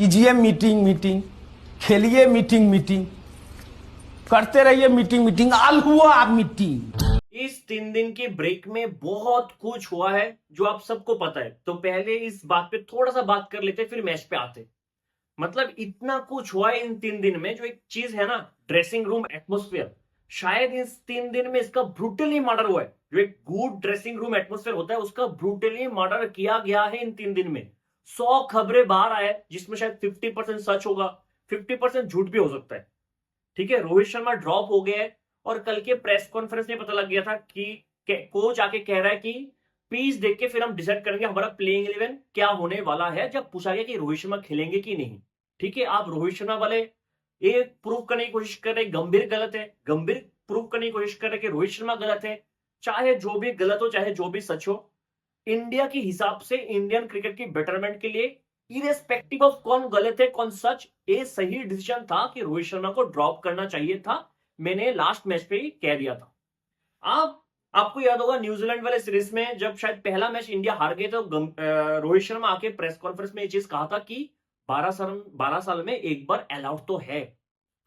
कीजिए meeting meeting, खेलिए meeting meeting, करते रहिए मीटिंग मीटिंग, आल हुआ मीटिंग। इस 3 दिन के ब्रेक में बहुत कुछ हुआ है जो आप सबको पता है। तो पहले इस बात पे थोड़ा सा बात कर लेते, फिर मैच पे आते। मतलब इतना कुछ हुआ है इन 3 दिन में। जो एक चीज है ना, ड्रेसिंग रूम एटमोस्फेयर, शायद इस 3 दिन में इसका ब्रूटली मर्डर हुआ है। जो एक गुड ड्रेसिंग रूम एटमोस्फेयर होता है, उसका ब्रूटली मर्डर किया गया है इन 3 दिन में। 100 खबरें बाहर आए जिसमें शायद 50% सच होगा, 50% झूठ भी हो सकता है। ठीक है, रोहित शर्मा ड्रॉप हो गया है और कल के प्रेस कॉन्फ्रेंस में पता लग गया था कि कोच आके कह रहा है कि पिच देख के फिर हम डिसाइड करेंगे हमारा प्लेइंग 11 क्या होने वाला है। जब पूछा गया कि रोहित शर्मा खेलेंगे कि नहीं, ठीक है, आप रोहित शर्मा वाले ये प्रूव करने की कोशिश कर रहे हैं गंभीर गलत है, गंभीर प्रूव करने की कोशिश कर रहे हैं कि रोहित शर्मा गलत है। चाहे जो भी गलत हो, चाहे जो भी सच हो, इंडिया के हिसाब से, इंडियन क्रिकेट की बेटरमेंट के लिए, इरेस्पेक्टिव ऑफ कौन गलत है कौन सच, ये सही डिसीजन था कि रोहित शर्मा को ड्रॉप करना चाहिए था। मैंने लास्ट मैच पे ही कह दिया था। आप आपको याद होगा न्यूजीलैंड वाले सीरीज में जब शायद पहला मैच इंडिया हार गए तो रोहित शर्मा आके प्रेस कॉन्फ्रेंस में ये चीज कहा था कि 12 साल में एक बार अलाउड तो है।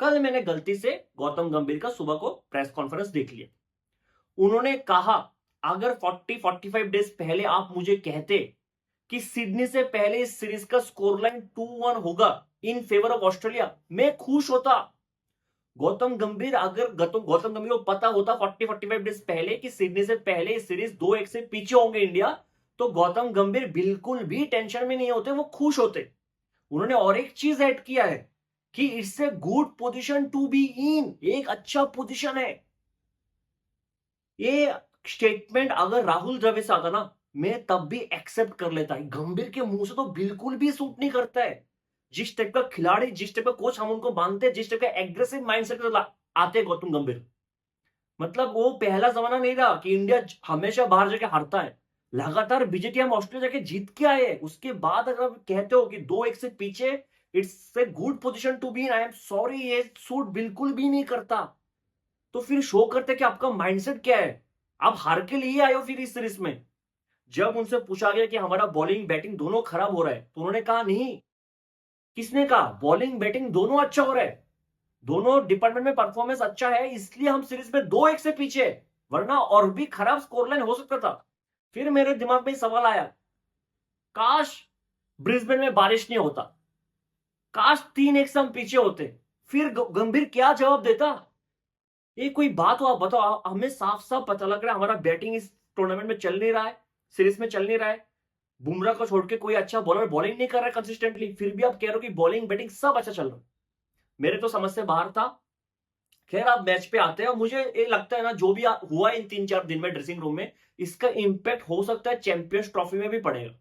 कल मैंने गलती से गौतम गंभीर का सुबह को प्रेस कॉन्फ्रेंस देख लिया। उन्होंने कहा अगर 40-45 डेज पहले आप मुझे कहते कि सिडनी से पहले इस सीरीज का स्कोर लाइन 2-1 होगा इन फेवर ऑफ ऑस्ट्रेलिया, मैं खुश होता। गौतम गंभीर, अगर गौतम गंभीर को पता होता 40-45 डेज पहले कि सिडनी से पहले इस सीरीज 2-1 से पीछे होंगे इंडिया, तो गौतम गंभीर बिल्कुल भी टेंशन में नहीं होते, वो खुश होते। उन्होंने और एक चीज ऐड किया है कि it's a good position to be in, एक अच्छा पोजीशन है। ये स्टेटमेंट अगर राहुल द्रविड़ से आता ना, मैं तब भी एक्सेप्ट कर लेता है। गंभीर के मुंह से तो बिल्कुल भी सूट नहीं करता है। जिस टाइप का खिलाड़ी, जिस टाइप का कोच हम उनको मानते हैं, जिस टाइप का एग्रेसिव माइंडसेट आते हैं गौतम गंभीर, मतलब वो पहला जमाना नहीं रहा कि इंडिया हमेशा बाहर जाके हारता है। लगातार बीजेटी हम ऑस्ट्रेलिया जाके जीत के आए हैं। उसके बाद अगर आप कहते हो कि 2-1 से पीछे, it's a good position to be in, I am sorry, ये सूट बिल्कुल भी नहीं करता। तो फिर शो करते कि आपका माइंडसेट क्या है। आप हार के लिए आए हो फिर इस सीरीज में। जब उनसे पूछा गया कि हमारा बॉलिंग बैटिंग दोनों खराब हो रहा है, तो उन्होंने कहा नहीं। किसने कहा? बॉलिंग बैटिंग दोनों अच्छा हो रहा है, दोनों डिपार्टमेंट में परफॉर्मेंस अच्छा है, इसलिए हम सीरीज में 2-1 से पीछे है, वरना और भी खराब स्कोर लाइन हो सकता था। फिर मेरे दिमाग में सवाल आया, काश ब्रिस्बेन में बारिश नहीं होता, काश 3-1 से हम पीछे होते, फिर गंभीर क्या जवाब देता? ये कोई बात हो? आप बताओ। हमें साफ साफ पता लग रहा है हमारा बैटिंग इस टूर्नामेंट में चल नहीं रहा है, सीरीज में चल नहीं रहा है। बुमराह को छोड़ के कोई अच्छा बॉलर बॉलिंग नहीं कर रहा है कंसिस्टेंटली, फिर भी आप कह रहे हो कि बॉलिंग बैटिंग सब अच्छा चल रहा है। मेरे तो समझ से बाहर था। खैर, आप मैच पे आते हैं और मुझे ये लगता है ना, जो भी हुआ इन 3-4 दिन में ड्रेसिंग रूम में, इसका इंपैक्ट हो सकता है चैंपियंस ट्रॉफी में भी पड़ेगा।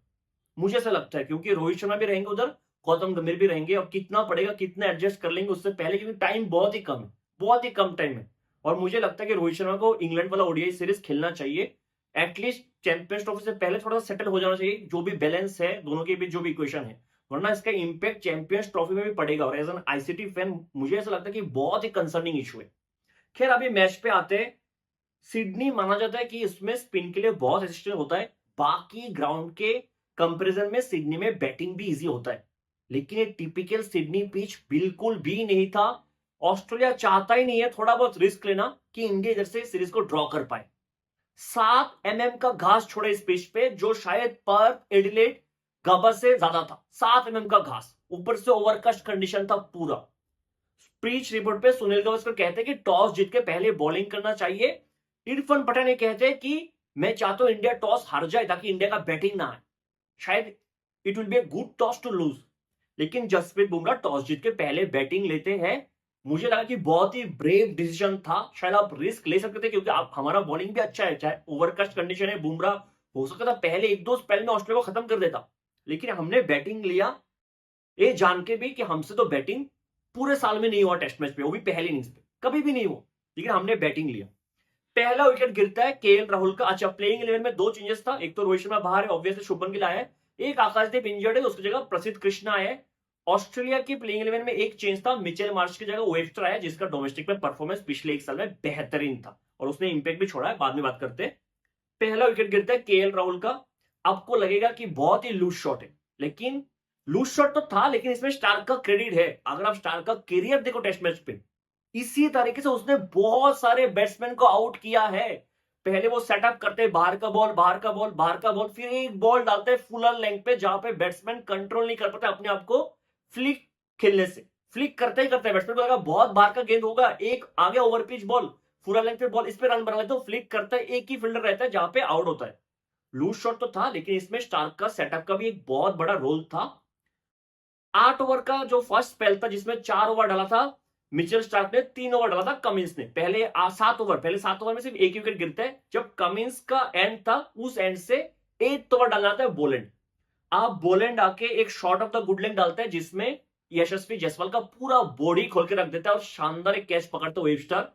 मुझे ऐसा लगता है, क्योंकि रोहित शर्मा भी रहेंगे उधर, गौतम गंभीर भी रहेंगे, और कितना पड़ेगा, कितना एडजस्ट कर लेंगे उससे पहले, क्योंकि टाइम बहुत ही कम है, बहुत ही कम टाइम है। और मुझे लगता है कि रोहित शर्मा को इंग्लैंड वाला ओडीआई सीरीज खेलना चाहिए। एटलीस्ट चैंपियंस ट्रॉफी से पहले थोड़ा सा सेटल हो जाना चाहिए, जो भी बैलेंस है दोनों के बीच, जो भी इक्वेशन है, वरना इसका इंपैक्ट चैंपियंस ट्रॉफी में भी पड़ेगा। और एज एन आईसीटी फैन मुझे ऐसा लगता है कि बहुत ही कंसर्निंग इशू है। खैर, अभी मैच पे आते हैं। सिडनी माना जाता है कि इसमें स्पिन के लिए बहुत असिस्टेंट होता है, बाकी ग्राउंड के कंपैरिजन में सिडनी में बैटिंग भी इजी होता है, लेकिन ये टिपिकल सिडनी पिच बिल्कुल भी नहीं था। ऑस्ट्रेलिया चाहता ही नहीं है थोड़ा बहुत रिस्क लेना कि इंडिया इधर से सीरीज को ड्रॉ कर पाए। 7 mm का घास छोड़े इस पिच पे, जो शायद पर्थ, एडिलेड, गबर से ज्यादा था। 7 mm का घास, ऊपर से ओवरकास्ट कंडीशन था पूरा। पिच रिपोर्ट पे सुनील गावस्कर कहते हैं कि टॉस जीत के पहले बॉलिंग करना चाहिए। इरफान पठान ये कहते हैं कि मैं चाहता हूं इंडिया टॉस हार जाए ताकि इंडिया का बैटिंग ना आए, शायद it will be a good toss to lose. लेकिन जसप्रीत बुमराह टॉस जीत के पहले बैटिंग लेते हैं। मुझे लगा कि बहुत ही ब्रेव डिसीजन था, शायद आप रिस्क ले सकते थे, क्योंकि आप, हमारा बॉलिंग भी अच्छा है, चाहे ओवरकास्ट कंडीशन है। बुमराह हो सकता था पहले 1-2 स्पेल में ऑस्ट्रेलिया को खत्म कर देता, लेकिन हमने बैटिंग लिया, ये जान के भी कि हमसे तो बैटिंग पूरे साल में नहीं हुआ टेस्ट मैच पे, वो भी पहले इनिंग्स पे कभी भी नहीं हुआ, लेकिन हमने बैटिंग लिया। पहला विकेट गिरता है केएल राहुल का। अच्छा, प्लेइंग 11 में 2 चेंजेस था, एक तो रोहित शर्मा बाहर है, ऑब्वियसली शुभमन गिल आया है, एक आकाशदीप इंजर्ड है, उसकी जगह प्रसिद्ध कृष्णा आया है। ऑस्ट्रेलिया की प्लेइंग 11 में एक चेंज था, मिचेल मार्श की जगह वेब्स्टर आया, जिसका डोमेस्टिक में परफॉर्मेंस पिछले 1 साल में बेहतरीन था और उसने इंपैक्ट भी छोड़ा है, बाद में बात करते हैं। पहला विकेट गिरता है केएल राहुल का। आपको लगेगा कि बहुत ही लूज शॉट है, लेकिन लूज शॉट तो था, लेकिन इसमें स्टार्क का क्रेडिट है। अगर आप स्टार्क का करियर देखो टेस्ट मैच पे, इसी तरीके से उसने बहुत सारे बैट्समैन को आउट किया है। पहले वो सेटअप करते बाहर का बॉल, बाहर का बॉल, बाहर का बॉल, फिर एक बॉल डालते फुल लेंथ पे जहां पे बैट्समैन कंट्रोल नहीं कर पाते अपने आप को फ्लिक खेलने से। फ्लिक करते ही करते बैट्समैन को लगा बहुत बाहर का गेंद होगा, एक आगे over pitch ball, full length पे बॉल, इस पे रन बना लेते, तो फ्लिक करता है, एक ही फील्डर रहता है जहां पे आउट होता है। लूज शॉट तो था, लेकिन इसमें स्टार्क का सेटअप का भी एक बहुत बड़ा रोल था। 8 ओवर का जो फर्स्ट स्पेल था जिसमें 4 ओवर डाला था मिचेल स्टार्क ने, 3 ओवर डाला था कमिंस ने। पहले 7 ओवर, पहले 7 ओवर में सिर्फ एक विकेट गिरता है। जब कमिंस का एंड था, उस एंड से 8 ओवर डालना था बोलेंड। आप बोलेंड आके एक shot of the good length डालते हैं जिसमें यशस्वी जायसवाल का पूरा बॉडी खोल के रख देता है और शानदार एक कैच पकड़ते हैं वेबस्टर।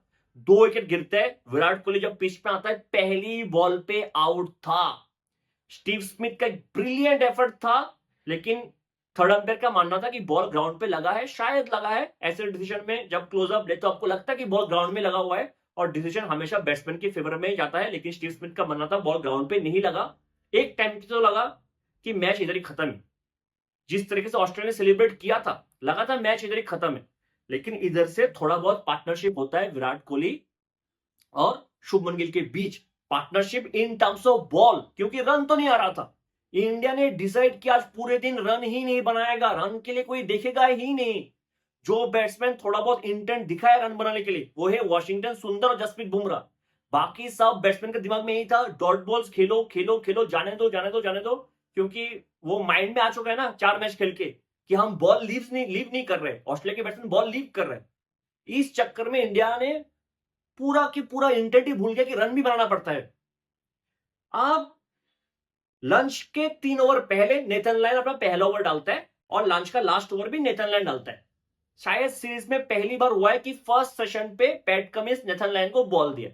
2 विकेट गिरते हैं। विराट कोहली जब पिच पे आता है पहली बॉल पे आउट था। स्टीव स्मिथ का एक ब्रिलियंट एफर्ट था, लेकिन थर्ड अंपायर का मानना था कि बॉल ग्राउंड पे लगा है, शायद लगा है। ऐसे डिसीजन में जब क्लोजअप ले तो आपको लगता है कि बॉल ग्राउंड में लगा हुआ है और डिसीजन हमेशा बैट्समैन के फेवर में जाता है, लेकिन स्टीव स्मिथ का मानना था बॉल ग्राउंड पे नहीं लगा। एक टाइम तो लगा कि मैच इधर ही खत्म है। जिस तरीके से ऑस्ट्रेलिया ने सेलिब्रेट किया था, लगा था मैच इधर ही खत्म है। लेकिन इधर से थोड़ा बहुत पार्टनरशिप होता है विराट कोहली और शुभमन गिल के बीच। Partnership in terms of ball, क्योंकि रन तो नहीं आ रहा था। इंडिया ने डिसाइड किया आज पूरे दिन रन ही नहीं बनाएगा, रन के लिए कोई देखेगा ही नहीं। जो बैट्समैन थोड़ा बहुत इंटेंट दिखाया रन बनाने के लिए वो है वॉशिंगटन सुंदर और जसप्रीत बुमराह। बाकी सब बैट्समैन के दिमाग में यही था, डॉट बॉल्स खेलो खेलो खेलो, जाने दो जाने दो जाने दो, क्योंकि वो माइंड में आ चुका है ना 4 मैच खेल के कि हम बॉल लीव नहीं कर रहे। ऑस्ट्रेलिया के बैट्समैन बॉल लीव कर रहे हैं। इस चक्कर में इंडिया ने पूरा की पूरा इंटेंट ही भूल गया कि रन भी बनाना पड़ता है। अब लंच के 3 ओवर पहले नेथन लायन अपना पहला ओवर डालता है और लंच का लास्ट ओवर भी नेथन लायन डालता है। शायद सीरीज में पहली बार हुआ है कि फर्स्ट सेशन पे पैट कमिंस नेथन लायन को बॉल दिया।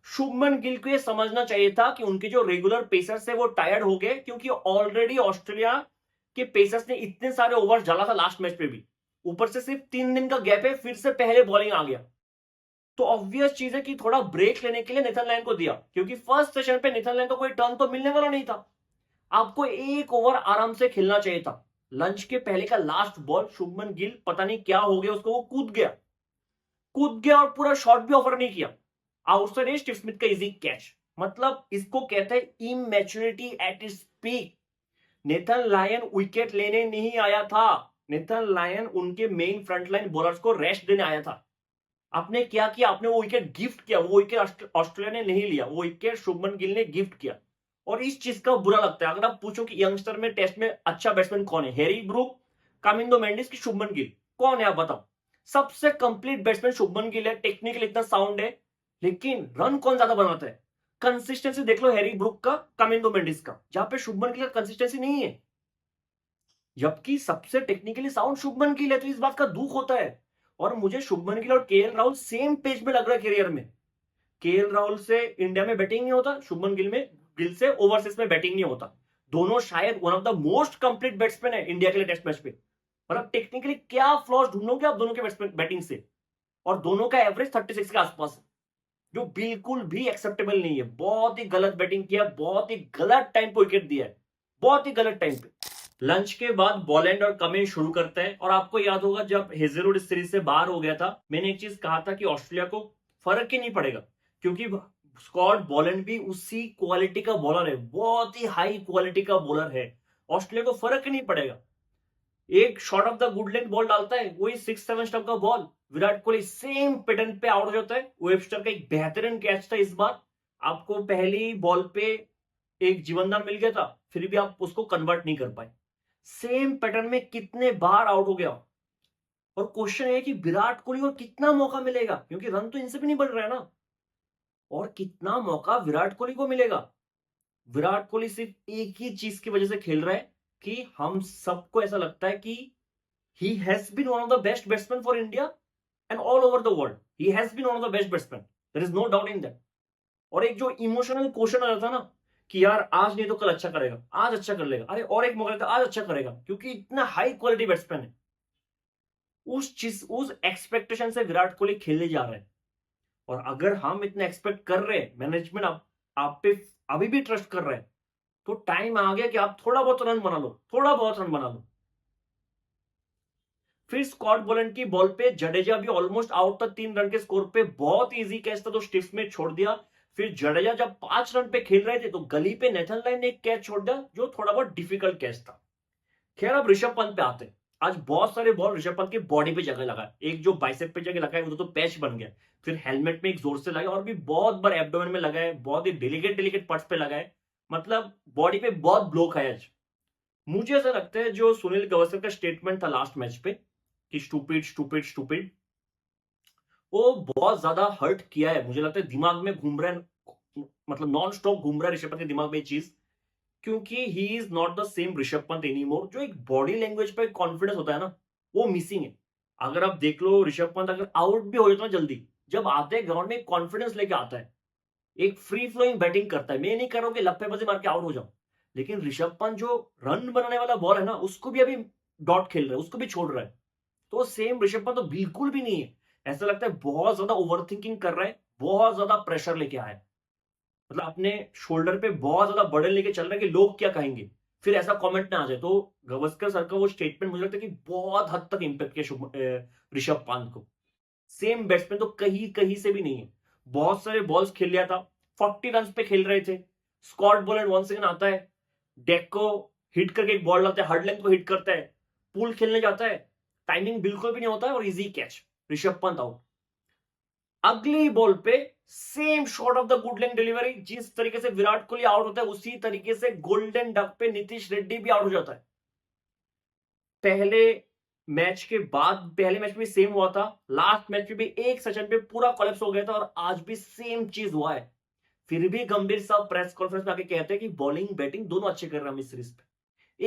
शुभमन गिल को यह समझना चाहिए था कि उनके जो रेगुलर पेसर्स है वो टायर्ड हो गए, क्योंकि ऑलरेडी ऑस्ट्रेलिया के पेसर्स ने इतने सारे ओवर डाला था लास्ट मैच पे भी। ऊपर से सिर्फ 3 दिन का गैप है, फिर से पहले बॉलिंग आ गया। तो ऑब्वियस चीज है कि थोड़ा ब्रेक लेने के लिए नेथन लायन को दिया, क्योंकि फर्स्ट सेशन पे नेथन लायन को कोई टर्न तो मिलने वाला नहीं था। आपको एक ओवर आराम से खेलना चाहिए था। लंच के पहले का लास्ट बॉल शुभमन गिल पता नहीं क्या हो गया उसको, वो कूद गया और पूरा शॉट भी ऑफर नहीं किया। आउटसाइड स्टीव स्मिथ का इजी कैच। मतलब इसको कहते हैं immaturity at its peak. Nathan Lyon wicket लेने नहीं आया था। नेथन लायन उनके मेन फ्रंटलाइन बॉलर्स को रेस्ट देने आया था। आपने क्या किया, आपने वो विकेट गिफ्ट किया। वो विकेट ऑस्ट्रेलिया ने नहीं लिया, वो विकेट शुभमन गिल ने गिफ्ट किया। और इस चीज का बुरा लगता है। अगर आप पूछो कि यंगस्टर में टेस्ट में अच्छा बैट्समैन कौन है, हैरी ब्रूक, कामिंदो मेंडिस की शुभमन गिल, कौन है आप बताओ। सबसे कंप्लीट बैट्समैन शुभमन गिल है, टेक्निकल इतना साउंड है, लेकिन रन कौन ज्यादा बनाता है। कंसिस्टेंसी देख लो हैरी ब्रूक का, कामिंदो मेंडिस का, जहां पे शुभमन गिल का कंसिस्टेंसी नहीं है, जबकि सबसे टेक्निकली साउंड शुभमन गिल है। तो इस बात का दुख होता है। और मुझे शुभमन गिल और केएल राहुल सेम पेज में लग रहा है करियर में। केएल राहुल से इंडिया में बैटिंग नहीं होता, शुभमन गिल से ओवरसीज में बैटिंग नहीं होता। दोनों शायद one of the most complete batsman है इंडिया के लिए टेस्ट मैच पे। मतलब टेक्निकली क्या फ्लॉज ढूंढोगे आप दोनों के बैट्समैन बैटिंग से, और दोनों का एवरेज 36 के आसपास है, जो बिल्कुल भी एक्सेप्टेबल नहीं है। बहुत ही गलत बैटिंग किया, बहुत ही गलत टाइम पे विकेट दिया है, बहुत ही गलत टाइम पे। लंच के बाद बॉलैंड और कमिंस शुरू करते हैं। और आपको याद होगा जब हेजलवुड इस सीरीज से बाहर हो गया था, मैंने एक चीज कहा था कि ऑस्ट्रेलिया को फर्क ही नहीं पड़ेगा, क्योंकि स्कॉट बॉलैंड भी उसी क्वालिटी का बॉलर है, बहुत ही हाई क्वालिटी का बॉलर है। ऑस्ट्रेलिया को फर्क ही नहीं पड़ेगा। एक shot of the good length ball डालता है, वही 6-7 स्टंप का ball, Virat Kohli same pattern पे आउट हो जाता है। वेबस्टर का एक बेहतरीन कैच था इस बार। आपको पहली बॉल पे एक जीवनदान मिल गया था, फिर भी आप उसको कन्वर्ट नहीं कर पाए। सेम पैटर्न में कितने बार आउट हो गया। और क्वेश्चन है कि विराट कोहली को कितना मौका मिलेगा, क्योंकि रन तो इनसे भी नहीं बन रहा है ना। और कितना मौका विराट कोहली को मिलेगा। विराट कोहली सिर्फ एक ही चीज की वजह से खेल रहा है कि हम सबको ऐसा लगता है कि he has been one of the best batsmen for India and all over the world. He has been one of the best batsmen. There is no doubt in that. और एक जो इमोशनल क्वेश्चन आ रहा था ना कि यार आज नहीं तो कल अच्छा करेगा, आज अच्छा कर लेगा, अरे और एक मौका लेता आज अच्छा करेगा, क्योंकि इतना हाई क्वालिटी बैट्समैन है। उस एक्सपेक्टेशन से विराट कोहली खेलने जा रहे हैं। और अगर हम इतना एक्सपेक्ट कर रहे हैं, मैनेजमेंट आप पे अभी भी ट्रस्ट कर रहे हैं, तो टाइम आ गया कि आप थोड़ा बहुत रन बना लो, थोड़ा बहुत रन बना लो। फिर स्कॉट बोलैंड की बॉल पे जडेजा भी ऑलमोस्ट आउट था 3 रन के स्कोर पे, बहुत इजी कैच था तो स्टिफ्स में छोड़ दिया। फिर जडेजा जब 5 रन पे खेल रहे थे तो गली पे नेथन लाइन ने एक कैच छोड़ दिया जो थोड़ा बहुत डिफिकल्ट कैच था। खैर अब ऋषभ पंत पे आते हैं। आज बहुत सारे बॉल ऋषभ पंत की बॉडी पे जगह लगा, एक जो बाइसेप पे जगह लगा है वो तो पैच बन गया, फिर हेलमेट में एक जोर से लगा और भी बहुत बार एब्डोमेन में लगा है, बहुत ही डेलिकेट डेलिकेट पार्ट्स पे लगा है, मतलब बॉडी पे बहुत ब्लो खाया आज। मुझे ऐसा लगता है जो सुनील गावस्कर का स्टेटमेंट था लास्ट मैच पे कि स्टूपिड स्टूपिड स्टूपिड, वो बहुत ज्यादा हर्ट किया है। मुझे लगता है दिमाग में घूम रहा है, मतलब नॉन स्टॉप घूम रहा है ऋषभ पंत के दिमाग में ये चीज, क्योंकि he is not the same Rishabh Pant anymore. जो एक बॉडी लैंग्वेज पे कॉन्फिडेंस होता है ना, वो मिसिंग है। अगर आप देख लो ऋषभ पंत अगर आउट भी हो जाता है जल्दी, जब आते हैं ग्राउंड में कॉन्फिडेंस लेके आता है, एक फ्री फ्लोइंग बैटिंग करता है। मैं नहीं कर रहा हूं कि लप्पेबाजी मार के आउट हो जाऊं, लेकिन ऋषभ पंत जो रन बनाने वाला बॉल है ना, उसको भी अभी डॉट खेल रहा है, उसको भी छोड़ रहा है। तो सेम ऋषभ पंत तो बिल्कुल भी नहीं है। ऐसा लगता है बहुत ज्यादा ओवर थिंकिंग कर रहा है, बहुत ज्यादा प्रेशर लेके आया है, मतलब अपने शोल्डर पे बहुत ज्यादा बर्डन लेके चल रहा है कि लोग क्या कहेंगे, फिर ऐसा कमेंट ना आ जाए। तो गावस्कर सर का वो स्टेटमेंट मुझे लगता है कि बहुत हद तक इंपैक्ट किया ऋषभ पंत को। सेम बैट्समैन तो कहीं कहीं से भी नहीं है, बहुत सारे बॉल्स खेल लिया था, 40 रन पे खेल रहे थे। स्कॉट बोलैंड वन सेकंड आता है, डेक को हिट करके एक बॉल लाता है, हार्ड लेंथ को हिट करता है, पुल खेलने जाता है, टाइमिंग बिल्कुल भी नहीं होता है और easy catch, Rishabh Pant out. अगली बॉल पे same shot of the good length delivery, जिस तरीके से विराट कोहली आउट होता है उसी तरीके से गोल्डन डक पे नीतीश रेड्डी भी आउट हो जाता है। पहले मैच के बाद पहले मैच में सेम हुआ था, लास्ट मैच में भी एक सेशन पे पूरा कोलैप्स हो गया था और आज भी सेम चीज हुआ है। फिर भी गंभीर साहब प्रेस कॉन्फ्रेंस में आके कहते हैं कि बॉलिंग बैटिंग दोनों अच्छे कर रहे हैं हम इस सीरीज पे,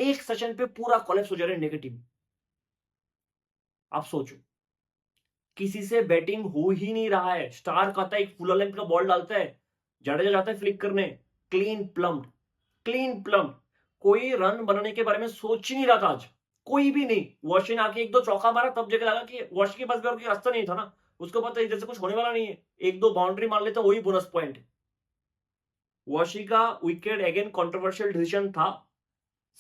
एक सेशन पे पूरा कोलैप्स हो जा रहा है नेगेटिव। आप सोचो, किसी से बैटिंग हो ही नहीं रहा है, स्टार्क आता है एक फुल लेंथ का बॉल डालता है, जडेजा जाता है फ्लिक करने, क्लीन प्लम्ड, क्लीन प्लम्ड। कोई रन बनाने के बारे में सोच ही नहीं रहा था आज, कोई भी नहीं। वॉशी ने आके एक दो चौका मारा तब जगह लगा कि वॉश के पास भी और कोई रास्ता नहीं था ना, उसको पता इधर से कुछ होने वाला नहीं है, एक दो बाउंड्री मार लेता वही बोनस पॉइंट है। वॉशी का विकेट अगेन कंट्रोवर्शियल डिसीजन था,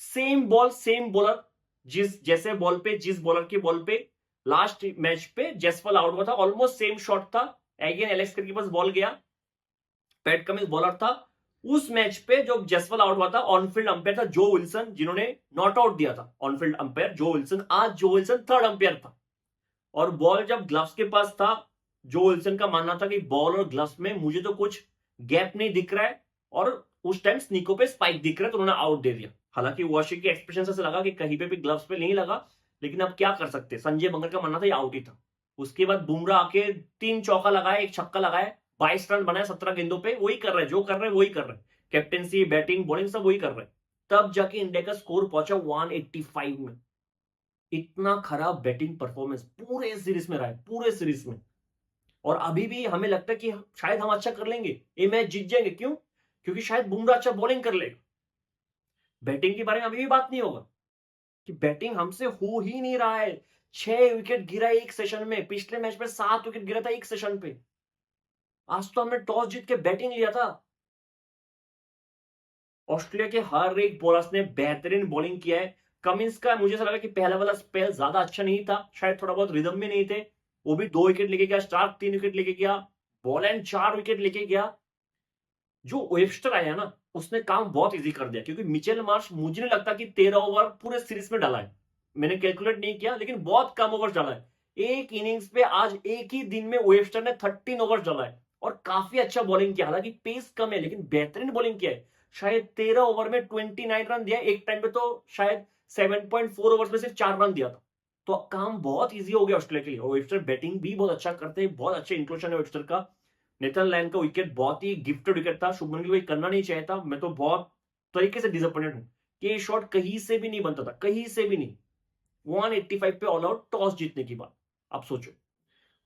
सेम बॉल सेम बॉलर, जिस जैसे बॉल पे जिस बॉलर की बॉल पे लास्ट मैच पे जसवाल आउट हुआ था, ऑलमोस्ट सेम शॉट था, अगेन एलेक्स के पास बॉल गया, पैट कमिंस बॉलर था। उस मैच पे जो जसवाल आउट हुआ था, ऑनफील्ड अंपायर था जो विल्सन, जिन्होंने नॉट आउट दिया था, ऑनफील्ड अंपायर जो विल्सन। आज जो विल्सन थर्ड अंपायर था और बॉल जब ग्लव्स के पास था, जो विल्सन का मानना था कि बॉल और ग्लव्स में मुझे तो कुछ गैप नहीं दिख रहा है और उस टाइम स्नीको पे स्पाइक दिख रहा है, तो उन्होंने आउट दे दिया। हालांकि वॉशी के एक्सप्रेशन से लगा कि कहीं पे भी ग्लव्स पे नहीं लगा, लेकिन अब क्या कर सकते, संजय बंगर का मानना था ये आउट ही था। उसके बाद बुमराह आके 3 चौका लगाया, एक छक्का लगाया, 22 रन बनाए 17 गेंदों पे, वही कर रहे, जो कर रहे वही कर रहे, कैप्टेंसी बैटिंग बॉलिंग सब वही कर रहे। तब जाके इंडिया का स्कोर पहुंचा 185 में। इतना खराब बैटिंग परफॉर्मेंस पूरे सीरीज में रहा है, पूरे सीरीज में। और अभी भी हमें लगता है कि शायद हम अच्छा कर लेंगे, ये मैच जीत जाएंगे। क्यों? क्योंकि शायद बुमराह अच्छा बॉलिंग कर लेगा। बैटिंग के बारे में अभी भी बात नहीं होगा कि बैटिंग हमसे हो ही नहीं रहा है। 6 विकेट गिरा एक सेशन में, पिछले मैच में 7 विकेट गिरा था एक सेशन पे। आज तो हमने टॉस जीत के बैटिंग लिया था। ऑस्ट्रेलिया के हर एक बॉलर्स ने बेहतरीन बॉलिंग किया है। कमिंस का मुझे ऐसा लगा कि पहला वाला स्पेल ज्यादा अच्छा नहीं था, शायद थोड़ा बहुत रिदम में नहीं थे, वो भी 2 विकेट लेके गया, स्टार्क 3 विकेट लेके गया, बॉलैंड 4 विकेट लेके गया। जो वेबस्टर आया ना, उसने काम बहुत इजी कर दिया, क्योंकि मिचेल मार्श मुझे नहीं लगता कि 13 ओवर पूरे सीरीज में डाला है, मैंने कैलकुलेट नहीं किया, लेकिन बहुत कम ओवर डाला है। एक इनिंग्स पे आज एक ही दिन में वेबस्टर ने 13 ओवर डाला है और काफी अच्छा बॉलिंग किया। हालांकि पेस कम है लेकिन बेहतरीन बॉलिंग किया है। शायद 13 ओवर में 29 रन दिया, एक टाइम पे तो शायद 7.4 ओवर्स में सिर्फ 4 रन दिया था। तो काम बहुत इजी हो गया ऑस्ट्रेलिया के लिए। और वेबस्टर बैटिंग भी बहुत अच्छा करते हैं, बहुत अच्छे इंक्लूजन है वेबस्टर का। नेथन लायन का विकेट बहुत ही गिफ्टेड विकेट था, शुभमन गिल करना नहीं चाहिए था। मैं तो बहुत तरीके से डिसअपॉइंटेड हूं कि ये शॉट कहीं से भी नहीं बनता था, कहीं से भी नहीं। 185 पे ऑल आउट टॉस जीतने की बात। आप सोचो,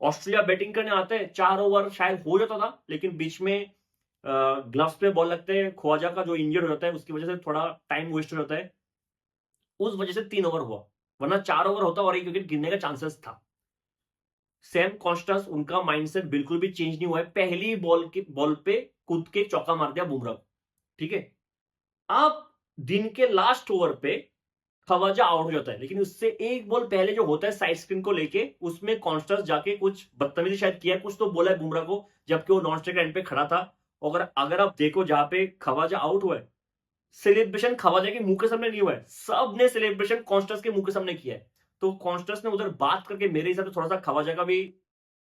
ऑस्ट्रेलिया बैटिंग करने आते हैं, 4 ओवर शायद हो जाता था, लेकिन बीच में ग्लव्स पे बॉल लगते हैं, ख्वाजा का जो इंजर्ड हो जाता है उसकी वजह से थोड़ा टाइम वेस्ट हो जाता है, उस वजह से 3 ओवर हुआ, वरना 4 ओवर होता और एक विकेट गिरने का चांसेस था। सैम कॉन्स्टेंस, उनका माइंडसेट बिल्कुल भी चेंज नहीं हुआ है। पहली बॉल पे कूद के चौका मार दिया बुमराह, ठीक है। अब दिन के लास्ट ओवर पे खवाजा आउट हो जाता है, लेकिन उससे एक बॉल पहले जो होता है साइड स्पिन को लेके, उसमें कॉन्स्टेंस जाके कुछ बदतमीजी शायद किया है, कुछ तो बोला है बुमराह को, जबकि वो नॉन स्ट्राइक एंड पे खड़ा था। और अगर आप देखो जहां पे खवाजा आउट हुआ है, सेलिब्रेशन खवाजा के मुंह के सामने नहीं हुआ है, सबने सेलिब्रेशन कॉन्स्टेंस के मुंह के सामने किया है। तो कॉन्स्टेंस ने उधर बात करके मेरे हिसाब से थोड़ा सा खवाजा का भी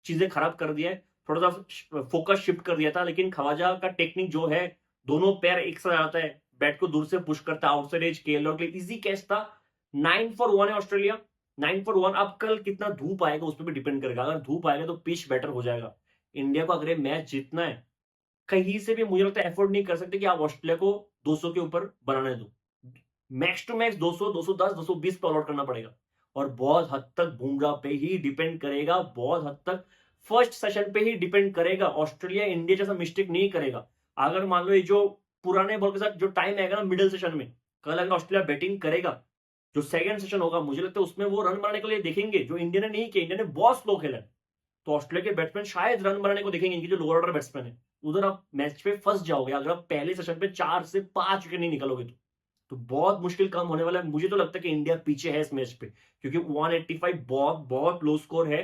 चीजें खराब कर दिया है, थोड़ा सा फोकस शिफ्ट कर दिया था। लेकिन खवाजा का टेक्निक जो है, दोनों पैर एक साथ आता है, बैट को दूर से पुश करता है, आउटसाइड एज केएल के लिए इजी कैच था। 9 for 1 है ऑस्ट्रेलिया, 9 for 1। अब कल कितना धूप आएगा उस पर भी डिपेंड करेगा, अगर धूप आएगा तो पिच बेटर हो जाएगा। इंडिया को अगर ये मैच जीतना है, कहीं से भी मुझे लगता है एफोर्ड नहीं कर सकते कि आप ऑस्ट्रेलिया को 200 के ऊपर बनाने दो। मैक्स टू मैक्स 200, 210, 220 पे ऑल आउट करना पड़ेगा। और बहुत हद तक बुमराह पे ही डिपेंड करेगा, बहुत हद तक फर्स्ट सेशन पे ही डिपेंड करेगा। ऑस्ट्रेलिया इंडिया जैसा मिस्टेक नहीं करेगा। अगर मान लो ये जो पुराने बॉल के साथ जो टाइम आएगा ना मिडिल सेशन में, कल अगर ऑस्ट्रेलिया बैटिंग करेगा, जो सेकंड सेशन होगा, मुझे लगता है उसमें वो रन बनाने के लिए देखेंगे जो इंडिया ने नहीं किया। इंडिया ने बहुत स्लो खेला है, तो ऑस्ट्रेलिया के बैट्समैन शायद रन बनाने को देखेंगे, इनकी जो लोअर ऑर्डर बैट्समैन है। उधर आप मैच पे फंस जाओगे अगर आप पहले सेशन पे 4 से 5 विकेट नहीं निकालोगे तो बहुत मुश्किल काम होने वाला है। मुझे तो लगता है कि इंडिया पीछे है इस मैच पे, क्योंकि 185 बहुत बहुत लो स्कोर है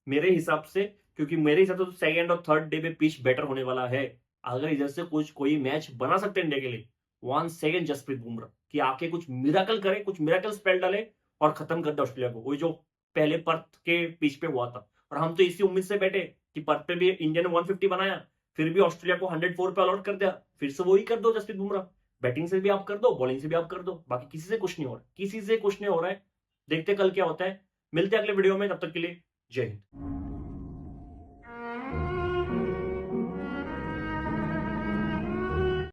मेरे हिसाब से, क्योंकि मेरे हिसाब से तो सेकंड और थर्ड डे पे पिच बेटर होने वाला है। अगर इधर से कुछ कोई मैच बना सकते हैं इंडिया के लिए, 1 सेकंड जसप्रीत बुमराह कि आके कुछ मिराकल करे, कुछ मिराकल स्पेल डाले और खत्म कर दे ऑस्ट्रेलिया को, वही जो पहले पर्थ के पिच पे हुआ था। और हम तो इसी उम्मीद से बैठे कि पर्थ पे भी इंडिया ने 150 बनाया, फिर भी ऑस्ट्रेलिया को 104 पे ऑल आउट कर दिया, फिर से वही कर दो जसप्रीत बुमराह। बैटिंग से भी आप कर दो, बॉलिंग से भी आप कर दो, बाकी किसी से कुछ नहीं हो रहा, किसी से कुछ नहीं हो रहा है। देखते कल क्या होता है। मिलते हैं अगले वीडियो में, तब तक के लिए जय हिंद।